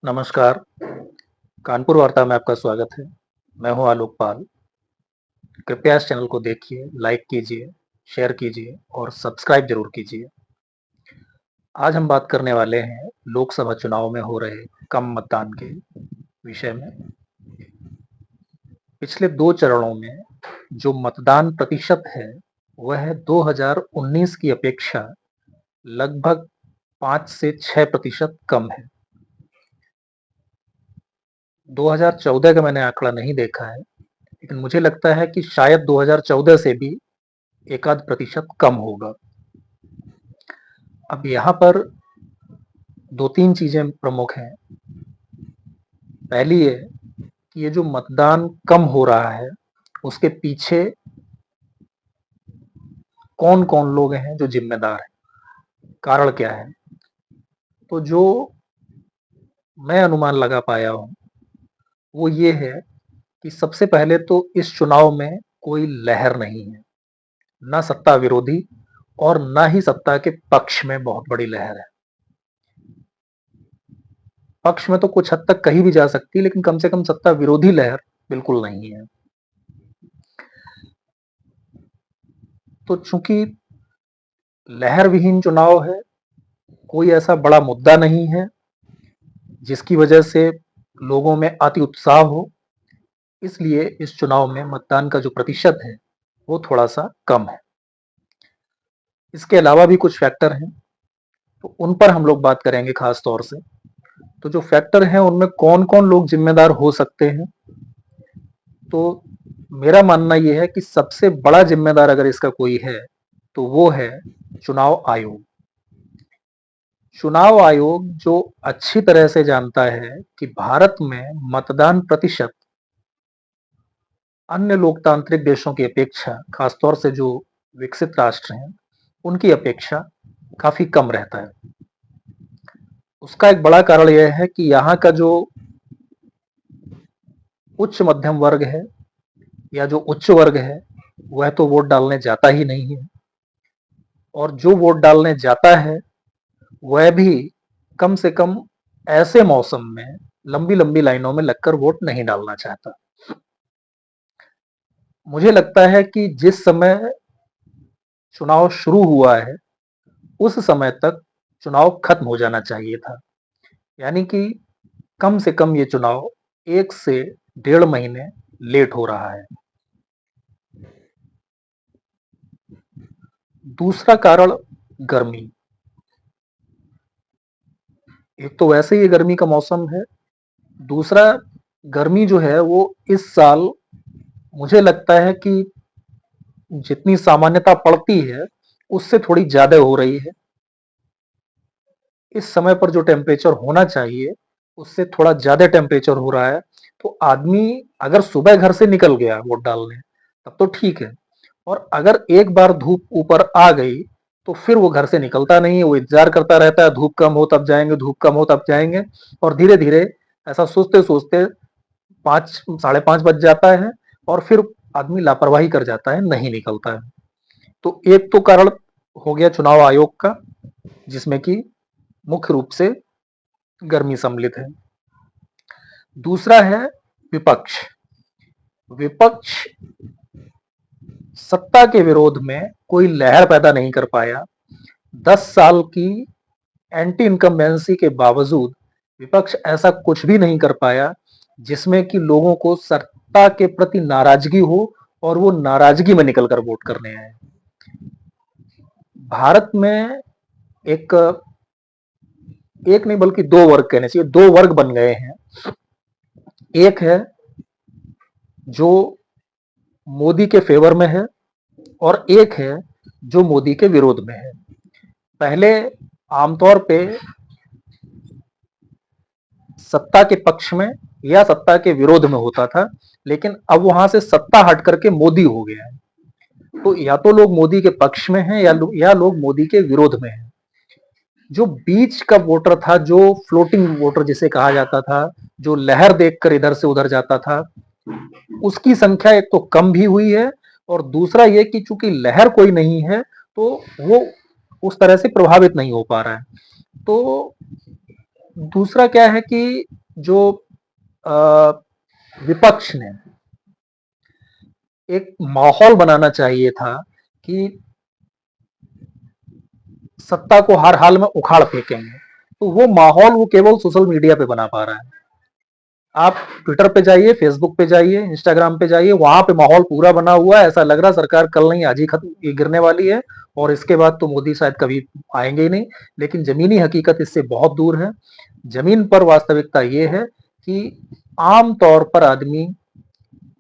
नमस्कार, कानपुर वार्ता में आपका स्वागत है। मैं हूं आलोक पाल। कृपया इस चैनल को देखिए, लाइक कीजिए, शेयर कीजिए और सब्सक्राइब जरूर कीजिए। आज हम बात करने वाले हैं लोकसभा चुनाव में हो रहे कम मतदान के विषय में। पिछले 2 चरणों में जो मतदान प्रतिशत है, वह 2019 की अपेक्षा लगभग 5 से 6% कम है। 2014 का मैंने आंकड़ा नहीं देखा है, लेकिन मुझे लगता है कि शायद 2014 से भी एकाध प्रतिशत कम होगा। अब यहाँ पर 2-3 चीजें प्रमुख हैं। पहली है कि ये जो मतदान कम हो रहा है, उसके पीछे कौन-कौन लोग हैं जो जिम्मेदार हैं, कारण क्या है? तो जो मैं अनुमान लगा पाया हूं, वो ये है कि सबसे पहले तो इस चुनाव में कोई लहर नहीं है, ना सत्ता विरोधी और ना ही सत्ता के पक्ष में बहुत बड़ी लहर है। पक्ष में तो कुछ हद तक कही भी जा सकती है, लेकिन कम से कम सत्ता विरोधी लहर बिल्कुल नहीं है। तो चूंकि लहर विहीन चुनाव है, कोई ऐसा बड़ा मुद्दा नहीं है जिसकी वजह से लोगों में अति उत्साह हो, इसलिए इस चुनाव में मतदान का जो प्रतिशत है, वो थोड़ा सा कम है। इसके अलावा भी कुछ फैक्टर हैं, तो उन पर हम लोग बात करेंगे खास तौर से। तो जो फैक्टर हैं, उनमें कौन-कौन लोग जिम्मेदार हो सकते हैं? तो मेरा मानना यह है कि सबसे बड़ा जिम्मेदार अगर इसका कोई है, तो वो है चुनाव आयोग। चुनाव आयोग जो अच्छी तरह से जानता है कि भारत में मतदान प्रतिशत अन्य लोकतांत्रिक देशों की अपेक्षा, खासतौर से जो विकसित राष्ट्र हैं, उनकी अपेक्षा काफी कम रहता है। उसका एक बड़ा कारण यह है कि यहाँ का जो उच्च मध्यम वर्ग है या जो उच्च वर्ग है, वह तो वोट डालने जाता ही नहीं है, और जो वोट डालने जाता है वह भी कम से कम ऐसे मौसम में लंबी लंबी लाइनों में लगकर वोट नहीं डालना चाहता। मुझे लगता है कि जिस समय चुनाव शुरू हुआ है, उस समय तक चुनाव खत्म हो जाना चाहिए था। यानी कि कम से कम ये चुनाव 1 से 1.5 महीने लेट हो रहा है। दूसरा कारण गर्मी। एक तो वैसे ही गर्मी का मौसम है, दूसरा गर्मी जो है वो इस साल मुझे लगता है कि जितनी सामान्यता पड़ती है, उससे थोड़ी ज्यादा हो रही है। इस समय पर जो टेम्परेचर होना चाहिए, उससे थोड़ा ज्यादा टेम्परेचर हो रहा है। तो आदमी अगर सुबह घर से निकल गया वोट डालने, तब तो ठीक है, और अगर एक बार धूप ऊपर आ गई, तो फिर वो घर से निकलता नहीं है। वो इंतजार करता रहता है, धूप कम हो तब जाएंगे, धूप कम हो तब जाएंगे, और धीरे धीरे ऐसा सोचते सोचते 5 साढ़े 5 बज जाता है, और फिर आदमी लापरवाही कर जाता है, नहीं निकलता है। तो एक तो कारण हो गया चुनाव आयोग का, जिसमें कि मुख्य रूप से गर्मी सम्मिलित है। दूसरा है विपक्ष। विपक्ष सत्ता के विरोध में कोई लहर पैदा नहीं कर पाया। 10 साल की एंटी इनकम्बेंसी के बावजूद विपक्ष ऐसा कुछ भी नहीं कर पाया जिसमें कि लोगों को सत्ता के प्रति नाराजगी हो और वो नाराजगी में निकलकर वोट करने आए। भारत में एक एक नहीं बल्कि 2 वर्ग कहने चाहिए, 2 वर्ग बन गए हैं। एक है जो मोदी के फेवर में है, और एक है जो मोदी के विरोध में है। पहले आमतौर पे सत्ता के पक्ष में या सत्ता के विरोध में होता था, लेकिन अब वहां से सत्ता हट करके मोदी हो गया है। तो या तो लोग मोदी के पक्ष में हैं या लोग मोदी के विरोध में हैं। जो बीच का वोटर था, जो फ्लोटिंग वोटर जिसे कहा जाता था, जो लहर देखकर इधर से उधर जाता था, उसकी संख्या एक तो कम भी हुई है, और दूसरा ये कि चूंकि लहर कोई नहीं है, तो वो उस तरह से प्रभावित नहीं हो पा रहा है। तो दूसरा क्या है कि जो विपक्ष ने एक माहौल बनाना चाहिए था कि सत्ता को हर हाल में उखाड़ फेंकेंगे, तो वो माहौल वो केवल सोशल मीडिया पे बना पा रहा है। आप ट्विटर पे जाइए, फेसबुक पे जाइए, इंस्टाग्राम पे जाइए, वहां पे माहौल पूरा बना हुआ है, ऐसा लग रहा है सरकार कल नहीं आज ही खत्म ये गिरने वाली है और इसके बाद तो मोदी शायद कभी आएंगे ही नहीं। लेकिन जमीनी हकीकत इससे बहुत दूर है। जमीन पर वास्तविकता ये है कि आम तौर पर आदमी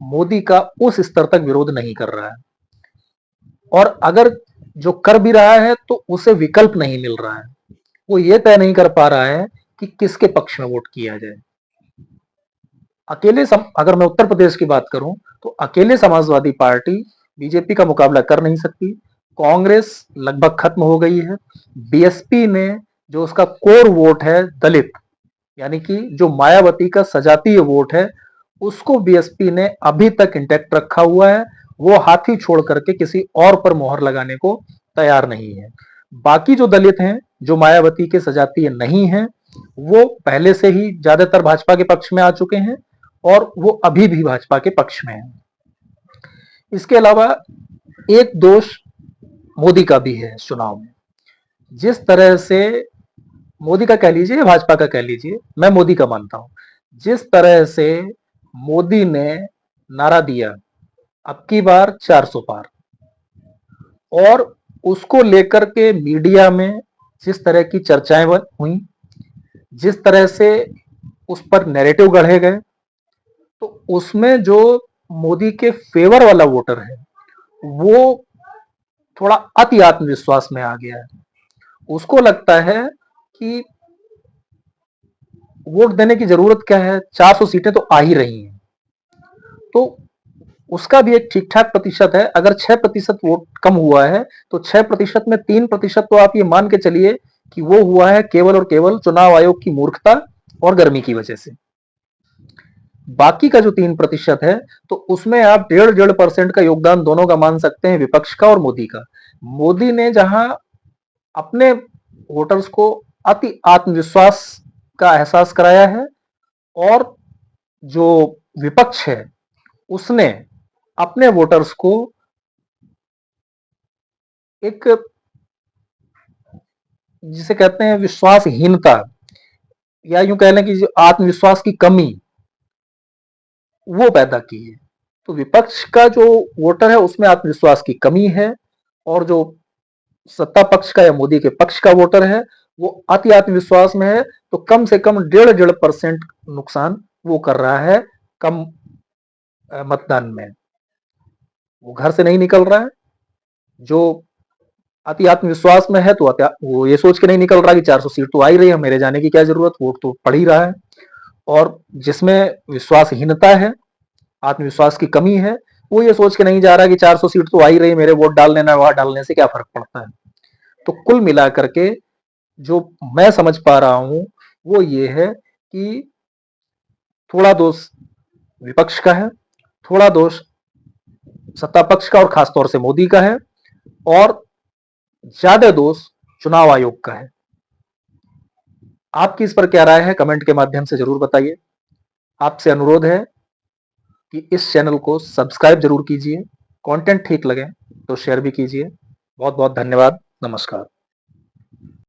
मोदी का उस स्तर तक विरोध नहीं कर रहा है, और अगर जो कर भी रहा है तो उसे विकल्प नहीं मिल रहा है। वो ये तय नहीं कर पा रहा है कि किसके पक्ष में वोट किया जाए। अगर मैं उत्तर प्रदेश की बात करूं तो अकेले समाजवादी पार्टी बीजेपी का मुकाबला कर नहीं सकती। कांग्रेस लगभग खत्म हो गई है। बीएसपी ने जो उसका कोर वोट है दलित, यानी कि जो मायावती का सजातीय वोट है, उसको बीएसपी ने अभी तक इंटैक्ट रखा हुआ है। वो हाथी छोड़ करके किसी और पर मोहर लगाने को तैयार नहीं है। बाकी जो दलित हैं, जो मायावती के सजातीय नहीं हैं, वो पहले से ही ज्यादातर भाजपा के पक्ष में आ चुके हैं और वो अभी भी भाजपा के पक्ष में हैं। इसके अलावा एक दोष मोदी का भी है इस चुनाव में। जिस तरह से मोदी का कह लीजिए या भाजपा का कह लीजिए, मैं मोदी का मानता हूं, जिस तरह से मोदी ने नारा दिया अब की बार 400 पार, और उसको लेकर के मीडिया में जिस तरह की चर्चाएं हुई, जिस तरह से उस पर नैरेटिव गढ़े गए, तो उसमें जो मोदी के फेवर वाला वोटर है वो थोड़ा अति आत्मविश्वास में आ गया है। उसको लगता है कि वोट देने की जरूरत क्या है, 400 सीटें तो आ ही रही हैं। तो उसका भी एक ठीक ठाक प्रतिशत है। अगर 6% वोट कम हुआ है तो 6% में 3% तो आप ये मान के चलिए कि वो हुआ है केवल और केवल चुनाव आयोग की मूर्खता और गर्मी की वजह से। बाकी का जो 3% है तो उसमें आप 1.5% का योगदान दोनों का मान सकते हैं, विपक्ष का और मोदी का। मोदी ने जहां अपने वोटर्स को अति आत्मविश्वास का एहसास कराया है, और जो विपक्ष है उसने अपने वोटर्स को एक, जिसे कहते हैं विश्वासहीनता, या यूं कह लें कि जो आत्मविश्वास की कमी, वो पैदा की है। तो विपक्ष का जो वोटर है उसमें आत्मविश्वास की कमी है, और जो सत्ता पक्ष का या मोदी के पक्ष का वोटर है वो अति आत्मविश्वास में है। तो कम से कम 1.5% नुकसान वो कर रहा है कम मतदान में। वो घर से नहीं निकल रहा है। जो अति आत्मविश्वास में है तो वो ये सोच के नहीं निकल रहा कि 400 सीट तो आ ही रही है, मेरे जाने की क्या जरूरत, वोट तो पड़ ही रहा है। और जिसमें विश्वासहीनता है, आत्मविश्वास की कमी है, वो ये सोच के नहीं जा रहा कि 400 सीट तो आ ही रही, मेरे वोट डाल देना, वहां डालने से क्या फर्क पड़ता है। तो कुल मिलाकर के जो मैं समझ पा रहा हूं वो ये है कि थोड़ा दोष विपक्ष का है, थोड़ा दोष सत्ता पक्ष का और खासतौर से मोदी का है, और ज्यादा दोष चुनाव आयोग का है। आपकी इस पर क्या राय है, कमेंट के माध्यम से जरूर बताइए। आपसे अनुरोध है कि इस चैनल को सब्सक्राइब जरूर कीजिए। कंटेंट ठीक लगे तो शेयर भी कीजिए। बहुत बहुत धन्यवाद। नमस्कार।